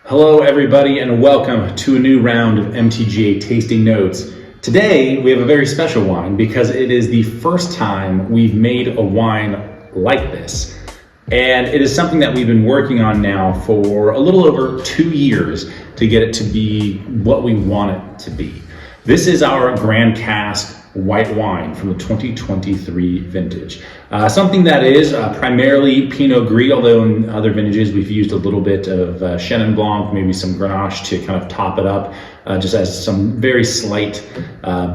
Hello everybody and welcome to a new round of MTGA Tasting Notes. Today we have a very special wine because it is the first time we've made a wine like this. And it is something that we've been working on now for a little over 2 years to get it to be what we want it to be. This is our Grand Cask White Wine from the 2023 vintage. Something that is primarily Pinot Gris, although in other vintages we've used a little bit of Chenin Blanc, maybe some Grenache to kind of top it up, just as some very slight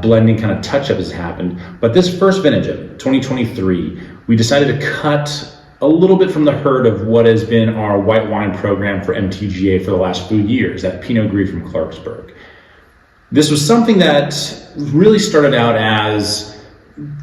blending kind of touch-up has happened. But this first vintage of 2023, we decided to cut a little bit from the herd of what has been our white wine program for MTGA for the last few years, that Pinot Gris from Clarksburg. This was something that really started out as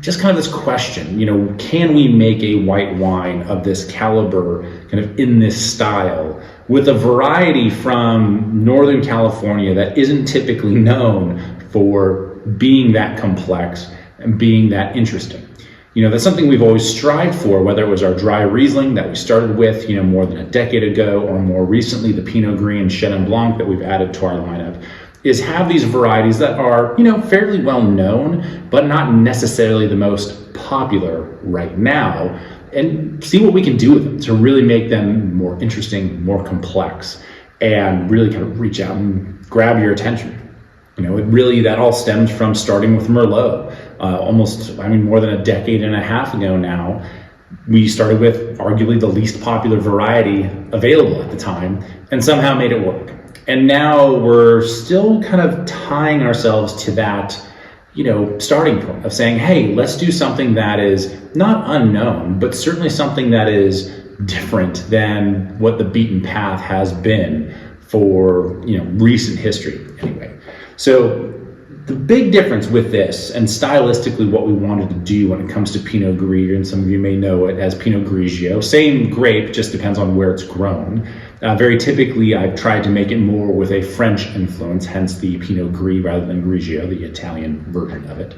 just kind of this question, can we make a white wine of this caliber, kind of in this style, with a variety from Northern California that isn't typically known for being that complex and being that interesting. That's something we've always strived for, whether it was our dry Riesling that we started with, more than a decade ago, or more recently the Pinot Gris and Chenin Blanc that we've added to our lineup, is have these varieties that are, fairly well known, but not necessarily the most popular right now, and see what we can do with them to really make them more interesting, more complex, and really kind of reach out and grab your attention. That all stems from starting with Merlot. More than a decade and a half ago now, we started with arguably the least popular variety available at the time, and somehow made it work. And now we're still kind of tying ourselves to that, starting point of saying, hey, let's do something that is not unknown, but certainly something that is different than what the beaten path has been for, recent history anyway. So the big difference with this, and stylistically what we wanted to do when it comes to Pinot Gris, and some of you may know it as Pinot Grigio, same grape, just depends on where it's grown. Very typically, I've tried to make it more with a French influence, hence the Pinot Gris rather than Grigio, the Italian version of it.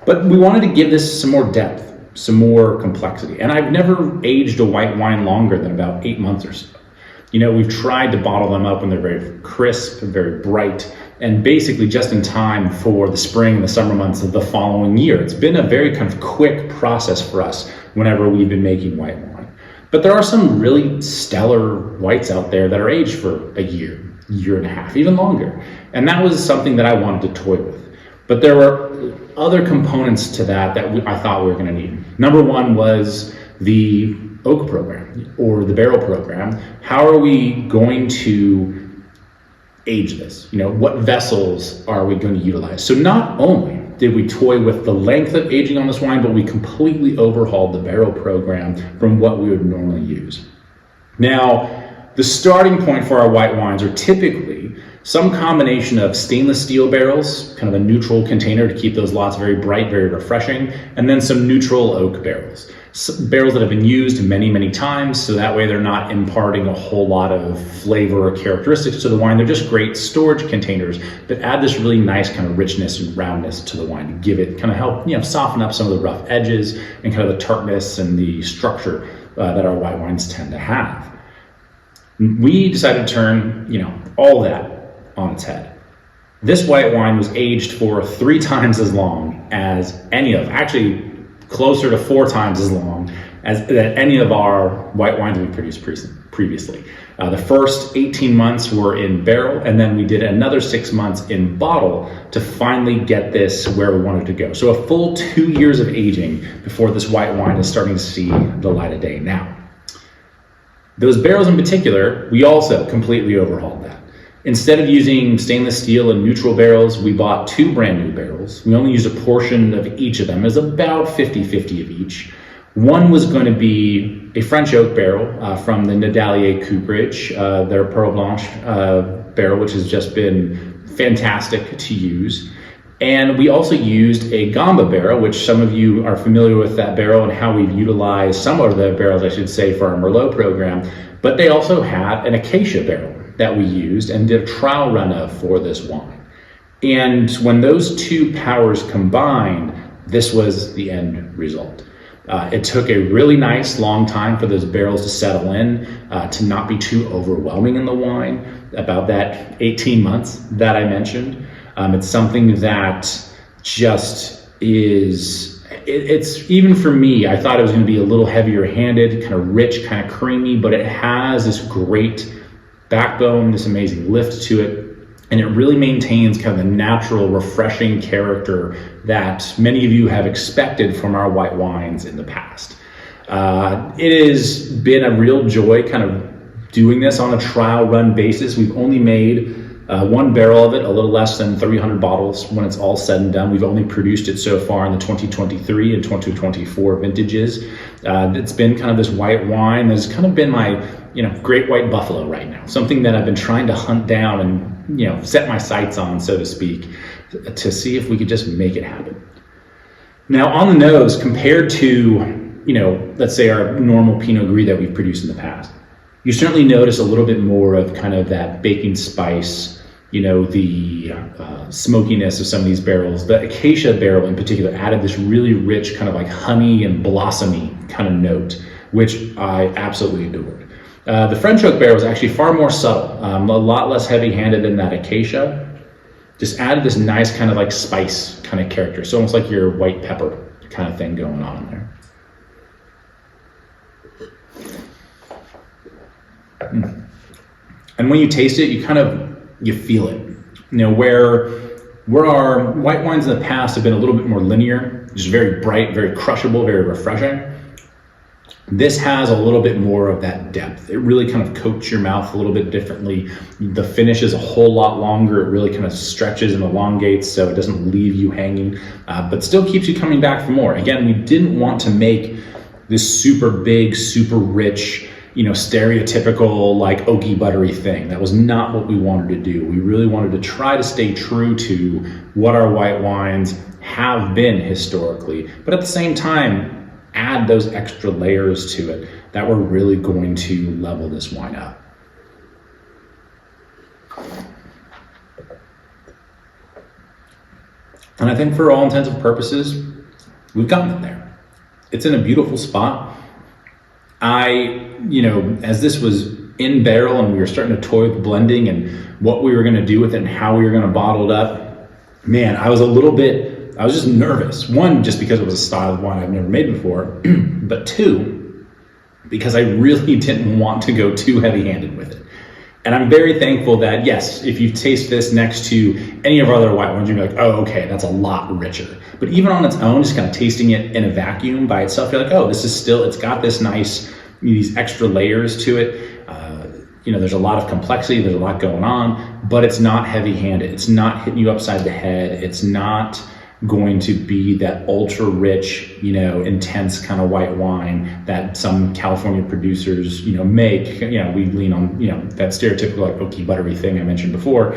But we wanted to give this some more depth, some more complexity. And I've never aged a white wine longer than about 8 months or so. We've tried to bottle them up when they're very crisp, very bright, and basically just in time for the spring and the summer months of the following year. It's been a very kind of quick process for us whenever we've been making white wine. But there are some really stellar whites out there that are aged for a year and a half, even longer. And that was something that I wanted to toy with. But there were other components to that I thought we were going to need. Number one was the oak program or the barrel program. How are we going to age this? What vessels are we going to utilize? So not only did we toy with the length of aging on this wine, but we completely overhauled the barrel program from what we would normally use. Now, the starting point for our white wines are typically some combination of stainless steel barrels, kind of a neutral container to keep those lots very bright, very refreshing, and then some neutral oak barrels. Barrels that have been used many, many times, so that way they're not imparting a whole lot of flavor or characteristics to the wine. They're just great storage containers that add this really nice kind of richness and roundness to the wine to give it, kind of help, soften up some of the rough edges and kind of the tartness and the structure that our white wines tend to have. We decided to turn, all that on its head. This white wine was aged for 3 times as long as actually closer to 4 times as long as any of our white wines we produced previously. The first 18 months were in barrel, and then we did another 6 months in bottle to finally get this where we wanted to go. So a full 2 years of aging before this white wine is starting to see the light of day now. Those barrels in particular, we also completely overhauled that. Instead of using stainless steel and neutral barrels, we bought 2 brand new barrels. We only used a portion of each of them. It was about 50-50 of each. One was going to be a French oak barrel from the Nadalie cooperage, their Perle Blanche barrel, which has just been fantastic to use. And we also used a Gamba barrel, which some of you are familiar with that barrel and how we've utilized some of the barrels, I should say, for our Merlot program. But they also had an Acacia barrel that we used and did a trial run of for this wine. And when those two powers combined, this was the end result. It took a really nice long time for those barrels to settle in, to not be too overwhelming in the wine, about that 18 months that I mentioned. It's something that just is, it's even for me, I thought it was going to be a little heavier handed, kind of rich, kind of creamy, but it has this great backbone, this amazing lift to it. And it really maintains kind of the natural, refreshing character that many of you have expected from our white wines in the past. It has been a real joy kind of doing this on a trial run basis. We've only made one barrel of it, a little less than 300 bottles when it's all said and done. We've only produced it so far in the 2023 and 2024 vintages. It's been kind of this white wine that's kind of been my, great white buffalo right now. Something that I've been trying to hunt down and, set my sights on, so to speak, to see if we could just make it happen. Now, on the nose, compared to, let's say our normal Pinot Gris that we've produced in the past, you certainly notice a little bit more of kind of that baking spice, the smokiness of some of these barrels. The Acacia barrel in particular added this really rich kind of like honey and blossomy kind of note, which I absolutely adored. The French oak barrel was actually far more subtle, a lot less heavy-handed than that Acacia. Just added this nice kind of like spice kind of character. So almost like your white pepper kind of thing going on there. And when you taste it, you feel it. Where our white wines in the past have been a little bit more linear, just very bright, very crushable, very refreshing. This has a little bit more of that depth. It really kind of coats your mouth a little bit differently. The finish is a whole lot longer. It really kind of stretches and elongates, so it doesn't leave you hanging, but still keeps you coming back for more. Again, we didn't want to make this super big, super rich, stereotypical like oaky buttery thing. That was not what we wanted to do. We really wanted to try to stay true to what our white wines have been historically, but at the same time, add those extra layers to it that were really going to level this wine up. And I think for all intents and purposes, we've gotten it there. It's in a beautiful spot. As this was in barrel and we were starting to toy with blending and what we were going to do with it and how we were going to bottle it up, man, I was just nervous. One, just because it was a style of wine I've never made before, but two, because I really didn't want to go too heavy-handed with it. And I'm very thankful that, yes, if you taste this next to any of our other white wines, you're like, oh, okay, that's a lot richer. But even on its own, just kind of tasting it in a vacuum by itself, you're like, oh, it's got this nice, these extra layers to it. There's a lot of complexity, there's a lot going on, but it's not heavy-handed. It's not hitting you upside the head. It's not going to be that ultra rich, intense kind of white wine that some California producers, make. We lean on, that stereotypical like oaky buttery thing I mentioned before.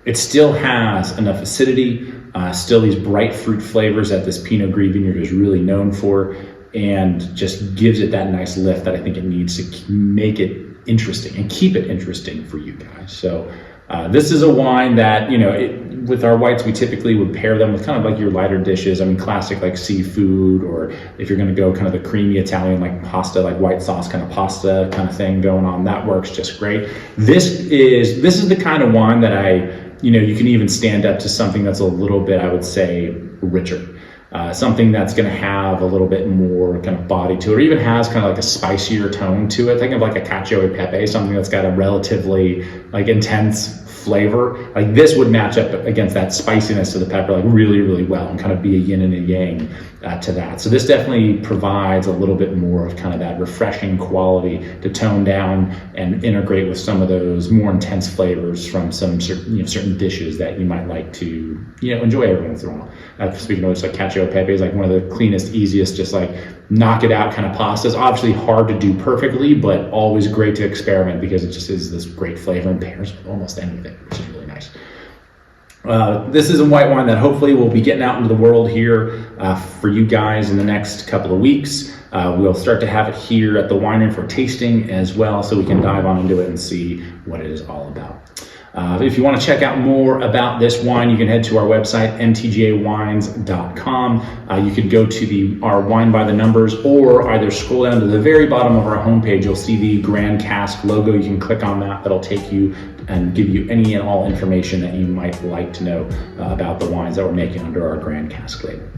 It still has enough acidity, still these bright fruit flavors that this Pinot Gris vineyard is really known for, and just gives it that nice lift that I think it needs to make it interesting and keep it interesting for you guys. So this is a wine that, with our whites, we typically would pair them with kind of like your lighter dishes. classic like seafood, or if you're going to go kind of the creamy Italian like pasta, like white sauce kind of pasta kind of thing going on, that works just great. This is the kind of wine that you can even stand up to something that's a little bit, I would say, richer. Something that's going to have a little bit more kind of body to it, or even has kind of like a spicier tone to it. Think of like Acacia pepe, something that's got a relatively like intense flavor. Like this would match up against that spiciness of the pepper like really, really well, and kind of be a yin and a yang to that. So this definitely provides a little bit more of kind of that refreshing quality to tone down and integrate with some of those more intense flavors from some certain dishes that you might like to enjoy every once in a while. Speaking of which, like cacio e pepe is like one of the cleanest, easiest, just like knock it out kind of pastas. Obviously hard to do perfectly, but always great to experiment because it just is this great flavor and pairs with almost anything, which is really nice. This is a white wine that hopefully will be getting out into the world here for you guys in the next couple of weeks. We'll start to have it here at the winery for tasting as well, so we can dive on into it and see what it is all about. If you want to check out more about this wine, you can head to our website, mtjawines.com. You could go to our wine by the numbers, or either scroll down to the very bottom of our homepage. You'll see the Grand Cask logo. You can click on that. That'll take you and give you any and all information that you might like to know about the wines that we're making under our Grand Cask label.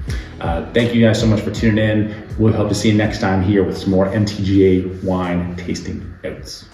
Thank you guys so much for tuning in. We'll hope to see you next time here with some more MTGA wine tasting notes.